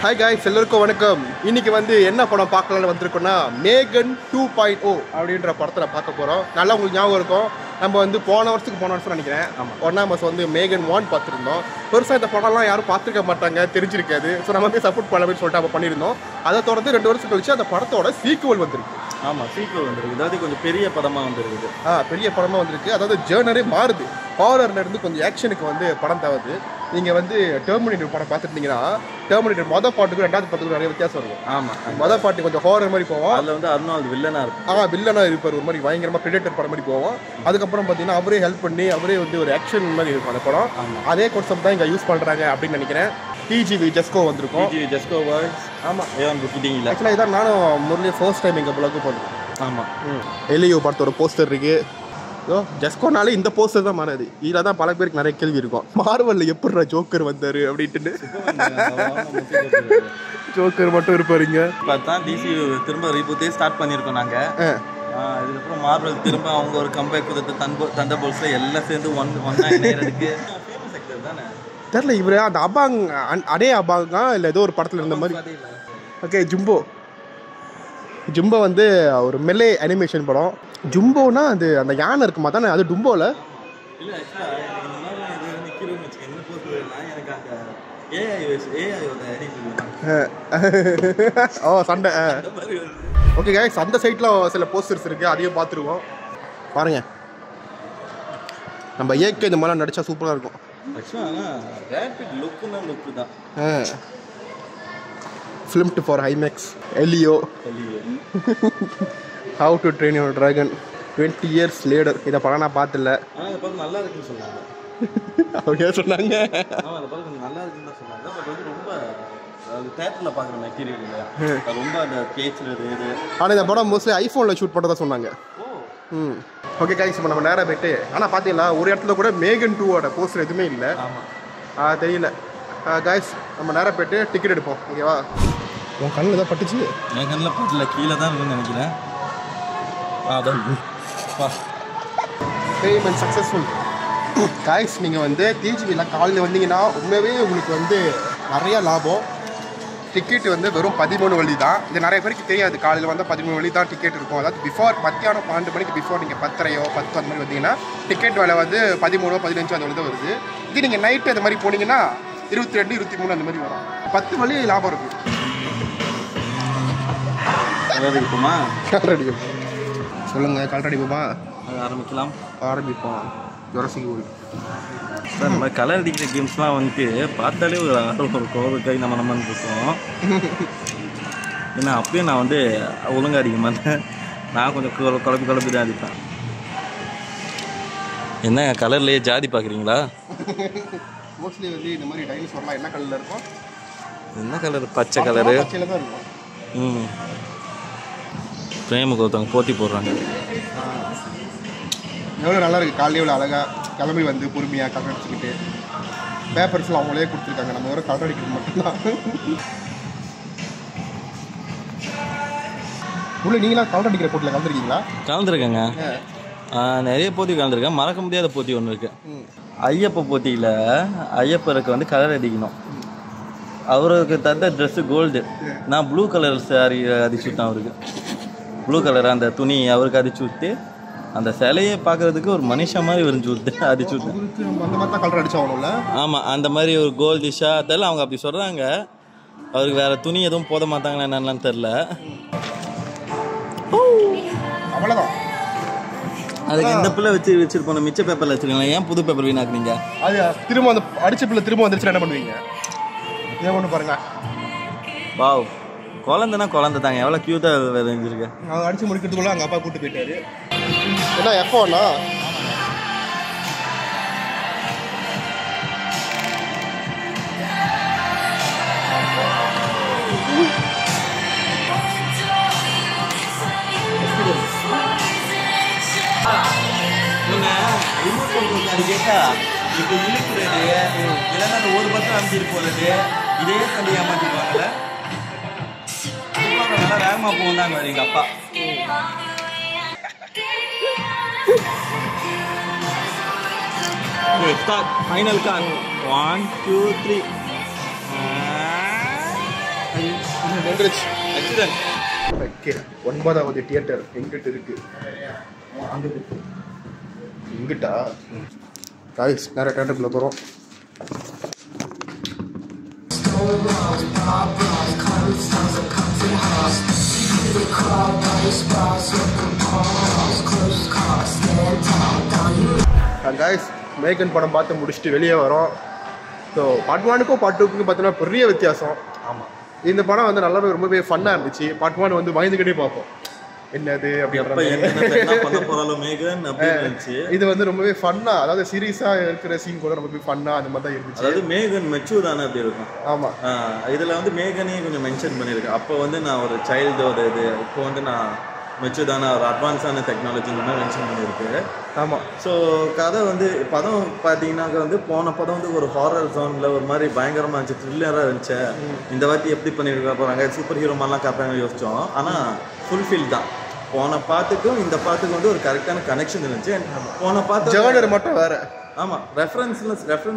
Hi guys, எல்லாருக்கும் வணக்கம். இன்னைக்கு வந்து என்ன படம் பார்க்கலான்னு வந்திருக்கோம்னா மேகன் 2.0 அப்படின்ற படத்தை பார்க்க போகிறோம். நல்லா உங்களுக்கு ஞாபகம் இருக்கும், நம்ம வந்து போன வருஷம் நினைக்கிறேன், 1ஆம் வருஷம் வந்து மேகன் 1 பார்த்துருந்தோம். பெருசாக இந்த படம்லாம் யாரும் பார்த்துருக்க மாட்டாங்க, தெரிஞ்சிருக்காது. ஸோ நம்ம வந்து சப்போர்ட் பண்ண அப்படின்னு சொல்லிட்டு நம்ம பண்ணியிருந்தோம். அதை தொடர்ந்து 2 வருஷம் கழிச்சு அந்த படத்தோட சீக்குவல் வந்துருக்கு. ஆமாம், சீக்குவல் வந்துருக்கு. அதாவது கொஞ்சம் பெரிய படமாக வந்துருக்குது. பெரிய படமாக வந்திருக்கு. அதாவது ஜேர்னரே மாறுது. ஹாரர்லேருந்து கொஞ்சம் ஆக்ஷனுக்கு வந்து படம் தவிர்த்து நீங்கள் வந்து டெர்மினேட்டர் படம் பார்த்துட்டீங்கன்னா டெர்மினேட்டர் மொதல் பாட்டுக்கும் 2வது பாட்டுக்கும் நிறைய வித்தியாசம் இருக்கும். ஆமாம், மொதல் பாட்டு கொஞ்சம் ஹாரர் மாதிரி போவோம். அதில் வந்து அர்னால்டு வில்லனாக இருக்கும். வில்லனாக இருப்பார், ஒரு மாதிரி பயங்கரமாக பிரெடேட்டர் படம் மாதிரி போவோம். அதுக்கப்புறம் பார்த்தீங்கன்னா அவரே ஹெல்ப் பண்ணி அவரே வந்து ஒரு ஆக்ஷன் மாதிரி இருக்கும் அந்த படம். அதே கான்செப்ட் தான் இங்கே யூஸ் பண்ணுறாங்க அப்படின்னு நினைக்கிறேன். டிஜிவி ஜெஸ்கோ வந்திருக்கும். டிஜிவி ஜெஸ்கோ வாய்ஸ். ஆமாம், ஏன் புக்கிட்டிங் இல்லை. ஆக்சுவலாக இதான் நானும் முரளி ஃபர்ஸ்ட் டைம் எங்கள் பிளாக்கு பண்ணுறேன். ஆமாம், எலியோ படத்தோட போஸ்டர் இருக்கு. ஜெஸ்கோனாலே இந்த போஸ்டர் தான் மாறாது. இதில் தான் பல பேருக்கு நிறைய கேள்வி இருக்கும், மார்வலில் எப்படிடா ஜோக்கர் வந்தார் அப்படின்ட்டு. ஜோக்கர் மட்டும் இருப்பாருங்க. இப்போ தான் டிசி திரும்ப ரீபூத்தே ஸ்டார்ட் பண்ணியிருக்கோம் நாங்கள். இதுக்கப்புறம் மார்வல் திரும்ப அவங்க ஒரு கம்பேக் கொடுத்து தண்டர்போல்ட்ஸில் எல்லாம் சேர்ந்து ஒன்றா இணையறதுக்கு ஃபேமஸ் ஆக்டர் தானே தெரில. இவர் அந்த அபாங் அடே அபாங்கா இல்லை ஏதோ ஒரு படத்தில் இருந்த மாதிரி. ஓகே, ஜும்போ வந்து ஒரு மெல்லே அனிமேஷன் படம். ஜும்போனா அது அந்த யானை இருக்குமா தானே, அது டும்போவில் இல்லை. ஆக்சுவலாக எனக்கு இந்த மாதிரி இது நிற்கிறோன்னு வச்சுக்க என்ன போட்டுனா எனக்கு அந்த ஏஐ சண்டை. ஓகே கைஸ், அந்த சைட்டில் சில போஸ்டர்ஸ் இருக்குது, அதையும் பார்த்துருவோம். பாருங்கள், நம்ம ஏகே இந்த மாதிரிலாம் நடித்தா சூப்பராக இருக்கும். ஆக்சுவலாக ரேபிட் லுக்கு தான். Filmed for IMAX. Elio how to train your dragon 20 years later. இதை படம் நான் பார்த்துல. நல்லா இருக்குன்னு சொன்னாங்க. அவங்க சொன்னாங்க அந்த படம் கொஞ்சம் நல்லா இருக்குன்னு தான் சொன்னாங்க. பட் வந்து ரொம்ப தேட்டரில் பார்க்குற மெட்டீரியல் இல்லை, ரொம்ப அந்த பேச்சுறது இது. ஆனால் இந்த படம் மோஸ்ட்லி ஐஃபோனில் ஷூட் பண்ணுறதா சொன்னாங்க. ஓகே கைஸ், இப்போ நம்ம நேராக போய்ட்டு, ஆனால் பார்த்தீங்களா ஒரு இடத்துல கூட மேகன் 2ஓட போஸ்டர் எதுவுமே இல்லை. தெரியல கைஸ். நம்ம நேராக போய்ட்டு டிக்கெட் எடுப்போம். ஓகேவா? உன் கண்ணில் தான் பட்டுச்சு? என் கண்ணில் பட்டல, கீழே தான் இருக்குன்னு நினைக்கிறேன். அதான் பேமெண்ட் சக்ஸஸ்ஃபுல். கைஸ், நீங்கள் வந்து டிஜிவியில் காலையில் வந்தீங்கன்னா உண்மையாகவே உங்களுக்கு வந்து நிறையா லாபம். டிக்கெட் வந்து வெறும் 13 வழி தான். இது நிறைய பேருக்கு தெரியாது. காலையில் வந்தால் 13 வழி தான் டிக்கெட் இருக்கும். அதாவது பிஃபோர் மத்தியானம் 12 மணிக்கு பிஃபோர் நீங்கள் 10:30 10 அந்த மாதிரி வந்தீங்கன்னா டிக்கெட் விலை வந்து 13 15 அந்த வந்து வருது. இது நீங்கள் நைட்டு அந்த மாதிரி போனீங்கன்னா 22 23 அந்த மாதிரி வரும். 10 வழி லாபம் இருக்குது. இருக்குமா? கால்ரெடி சொல்லுங்கள். கால்ரெடி போமா? ஆரம்பிக்கலாம். ஆரம்பிப்போம். ஜொரசிக்கு ஊர் சார், நம்ம கலர் அடிக்கிற கேம்ஸ்லாம் வந்துட்டு பார்த்தாலே ஒரு ஆர்வம் இருக்கும், ஒரு கை நம்மன்னு இருக்கும். ஏன்னா அப்பயும் நான் வந்து ஒழுங்காக அடிக்க மாட்டேன், நான் கொஞ்சம் குழப்பி தான் அடிப்பேன். என்ன கலர்லேயே ஜாதி பார்க்குறீங்களா? மோஸ்ட்லி வந்து இந்த மாதிரி டைனோசர்லாம் என்ன கலரில் இருக்கும்? என்ன கலர்? பச்சை கலரு. பச்சையில் தான் இருக்கும். பிரேமுக்கு ஒருத்தவங்க போட்டி போடுறாங்க. எவ்வளோ நல்லா இருக்குது. காலையில் எவ்வளோ அழகாக கிளம்பி வந்து பொறுமையாக கலர் அடிச்சுக்கிட்டு பேப்பர்ஸ்லாம் அவங்களே கொடுத்துருக்காங்க. நம்ம ஒரு கலர் அடிக்கிறது மட்டும்தான். உள்ள நீங்களாம் கலர் அடிக்கிற போட்டியில் கலந்துருக்கீங்களா? கலந்துருக்கேங்க, நிறைய போட்டி கலந்துருக்கேன். மறக்க முடியாத போட்டி ஒன்று இருக்குது. ஐயப்ப போட்டியில் ஐயப்பருக்கு வந்து கலர் அடிக்கணும். அவருக்கு தந்த ட்ரெஸ்ஸு கோல்டு, நான் ப்ளூ கலர் சாரி அடிச்சு விட்டேன். அவருக்கு ப்ளூ கலர் அந்த துணி அவருக்கு அடிச்சு விட்டு அந்த சிலையை பார்க்குறதுக்கு ஒரு மனுஷன் மாதிரி விரிஞ்சு விட்டு அடிச்சு விட்டு. அந்த மாதிரி தான் கலர் அடிச்சாகணும்ல? ஆமாம், அந்த மாதிரி ஒரு கோல்டிஷா தெரில, அவங்க அப்படி சொல்கிறாங்க. அவருக்கு வேறு துணி எதுவும் போத மாட்டாங்களா என்னன்னு தெரில. அவ்வளோதான். அதுக்கு இந்த பிள்ளை வச்சுருப்போம், மிச்ச பேப்பரில் வச்சுருக்கீங்களா? ஏன் புது பேப்பர் வீணாக்குறீங்க? அது திரும்ப அந்த அடிச்ச பிள்ளை திரும்ப வந்துருச்சுன்னா என்ன பண்ணுவீங்க? ஏன் ஒன்று பாருங்க. வாவ், குழந்தைனா குழந்தை தாங்க, எவ்வளோ க்யூட்டாக விளைஞ்சிருக்கு. அவங்க அடிச்சு முடிக்கிறதுக்குள்ள அவங்க அப்பா கூப்பிட்டு போயிட்டாரு. என்ன எப்போண்ணா? அது கேட்டா இப்போ இழுக்கிறது இல்லைன்னா அந்த ஒரு பக்கம் அமைச்சிட்டு போகிறது, இதே சொல்லி ஏமாற்றிடுவாங்கல்ல. நல்லா வேகமாக போகுந்தாங்க எங்கள் அப்பா. Okay, start. Final count. 1, 2, 3. வந்துருச்சு. ஆக்சிடென்ட். ஓகே 9வது தியேட்டர் எங்கிட்ட இருக்கு. இங்கிட்டா காய்ஸ் நேரம் தியேட்டருக்குள்ள போகிறோம். காய்ஸ் மேகன் படம் பார்த்து முடிச்சுட்டு வெளியே வரோம். ஸோ பார்ட் 1க்கும் பார்ட் 2க்கும் பார்த்தீங்கன்னா பெரிய வித்தியாசம். ஆமாம், இந்த படம் வந்து நல்லாவே ரொம்பவே ஃபன்னாக இருந்துச்சு. பார்ட் 1 வந்து பயந்துக்கிட்டே பார்ப்போம் என்னது அப்ப என்ன பண்ண போறாலோ மேகன் அப்படின்னு இருந்துச்சு. இது வந்து ரொம்பவே ஃபன்னா, அதாவது சீரியஸா இருக்கிற சீன் கூட ரொம்பவே ஃபன்னா அந்த மாதிரி தான் இருந்துச்சு. அதாவது மேகன் மெச்சூர் தானே அப்படி இருக்கும். ஆமா, இதுல வந்து மேகனையும் கொஞ்சம் மென்ஷன் பண்ணியிருக்கேன். அப்போ வந்து நான் ஒரு சைல்டோட இது, இப்போ வந்து நான் மெச்சூர்டான ஒரு அட்வான்ஸான டெக்னாலஜி மென்ஷன் பண்ணியிருக்கு. ஆமாம். ஸோ கதை வந்து படம் பார்த்தீங்கன்னாக்க வந்து போன படம் வந்து ஒரு ஹாரர் ஜோனில் ஒரு மாதிரி பயங்கரமாக இருந்துச்சு, த்ரில்லராக இருந்துச்சு. இந்த வாட்டி எப்படி பண்ணியிருக்க போகிறாங்க, சூப்பர் ஹீரோ மாதிரிலாம் காப்பாங்க யோசித்தோம். ஆனால் ஃபுல்ஃபில் தான். போன பாட்டுக்கும் இந்த பாட்டுக்கும் வந்து ஒரு கரெக்டான கனெக்ஷன் இருந்துச்சு. போன பாட்டு ஜேர்னர் மட்டும் வேற. ஆமாம், ரெஃபரன்ஸ்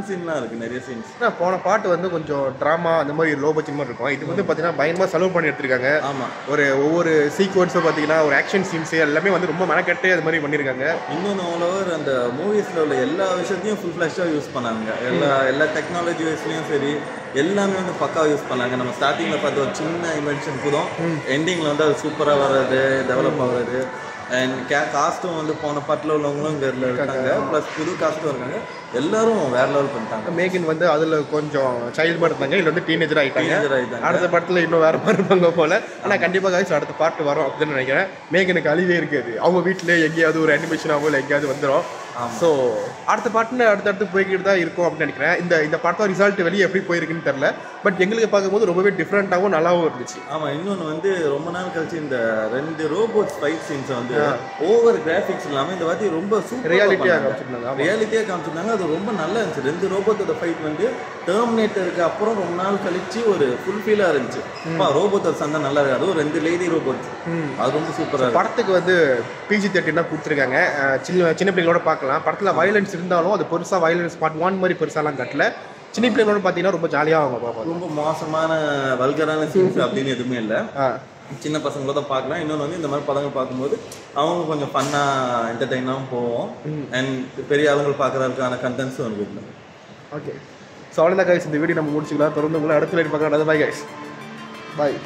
சீன்லாம் இருக்குது, நிறைய சீன்ஸ். போன பாட்டு வந்து கொஞ்சம் ட்ராமா அந்த மாதிரி லோ பட்ஜெட் மாதிரி இருக்கும். இது வந்து பார்த்தீங்கன்னா பயங்கரமாக செலவு பண்ணி எடுத்திருக்காங்க. ஆமாம், ஒவ்வொரு சீக்வன்ஸும் பார்த்தீங்கன்னா ஒரு ஆக்ஷன் சீன்ஸு எல்லாமே வந்து ரொம்ப மெனக்கெட்டு அது மாதிரி பண்ணியிருக்காங்க. இன்னொன்று ஓவர் அந்த மூவிஸில் உள்ள எல்லா விஷயத்தையும் ஃபுல் ஃப்ளஷ்ஷாக யூஸ் பண்ணாங்க. எல்லா டெக்னாலஜி வைஸ்லேயும் சரி எல்லாமே வந்து பக்காவாக யூஸ் பண்ணாங்க. நம்ம ஸ்டார்டிங்கில் பார்த்து ஒரு சின்ன இன்வென்ஷன் புதும் எண்டிங்கில் வந்து அது சூப்பராக வர்றது, டெவலப் ஆகுறது. அண்ட் காஸ்ட்டும் வந்து போன பாட்டில் உள்ளவங்களும் இங்கே இருக்காங்க, ப்ளஸ் புது காஸ்ட்டும் இருக்காங்க. எல்லாரும் வேற லெவல் பண்ணிட்டாங்க. மேகன் வந்து அதில் கொஞ்சம் சைல்டு மாதிரி இருந்தாங்க, இல்லை வந்து டீனேஜர் ஆகிட்டாங்க. ஆயிட்டாங்க. அடுத்த படத்தில் இன்னும் வேறு மாதிரி இருப்பாங்க போல். ஆனால் கண்டிப்பாக காய்ச்சி அடுத்த பாட்டு வரும் அப்படின்னு நினைக்கிறேன். மேகனுக்கு அழிவே இருக்காது. அவங்க வீட்டில் எங்கேயாவது ஒரு அனிமேஷனாகவோ இல்லை எங்கேயாவது வந்துடும். ஸோ அடுத்த பாட்டுன்னு அடுத்தடுத்து போய்கிட்டு தான் இருக்கும் அப்படின்னு நினைக்கிறேன். இந்த பாட்டோட ரிசல்ட் வெளியே எப்படி போயிருக்குன்னு தெரில. பட் எங்களுக்கு பார்க்கும்போது ரொம்பவே டிஃப்ரெண்ட்டாகவும் நல்லாவும் இருந்துச்சு. ஆமாம், இன்னொன்று வந்து ரொம்ப நாள் கழிச்சு இந்த 2 ரோபோட்ஸ் ஃபைட் சீன்ஸை வந்து ஓவர் கிராஃபிக்ஸ் இல்லாமல் இந்த வாட்டி ரொம்ப சூப்பர் ரியாலிட்டியாக காமிச்சிருந்தாங்க. அது ரொம்ப நல்லா இருந்துச்சு. 2 ரோபோட்டோட ஃபைட் வந்து டெர்மினேட்டருக்கு அப்புறம் ரொம்ப நாள் கழிச்சு ஒரு ஃபுல்ஃபில்லாக இருந்துச்சு. ரோபோட்டர் சண்டை நல்லா இருக்கு. அதுவும் 2 லேடி ரோபோட்ஸ், அது ரொம்ப சூப்பராக. படத்துக்கு வந்து PG-13 தான் கொடுத்துருக்காங்க. சின்ன பிள்ளைங்களோட பார்க்கலாம். படத்தில் வயலன்ஸ் இருந்தாலும் அது பெருசாக வயலன்ஸ் பார்ட் 1 மாதிரி பெருசாலாம் கட்டல. சின்ன பிள்ளைங்களோட பார்த்தீங்கன்னா ரொம்ப ஜாலியாக அவங்க பார்ப்பாங்க. ரொம்ப மோசமான வல்கரான சீன்ஸ் அப்படின்னு எதுவுமே இல்லை. சின்ன பசங்களோட பார்க்கலாம். இன்னொன்று வந்து இந்த மாதிரி படங்கள் பார்க்கும்போது அவங்க கொஞ்சம் ஃபன்னாக என்டர்டெயினாகவும் போவோம். அண்ட் பெரிய ஆளுங்கள் பார்க்குறதுக்கான கண்டென்ட்ஸும் இருக்குது. ஓகே, ஸோ அவ்வளோதான் கைஸ், இந்த வீடியோ நம்ம முடிச்சுக்கலாம். தொடர்ந்து உங்களை அடுத்த வீடியோ பார்க்கலாம். பாய் கைஸ், பாய்.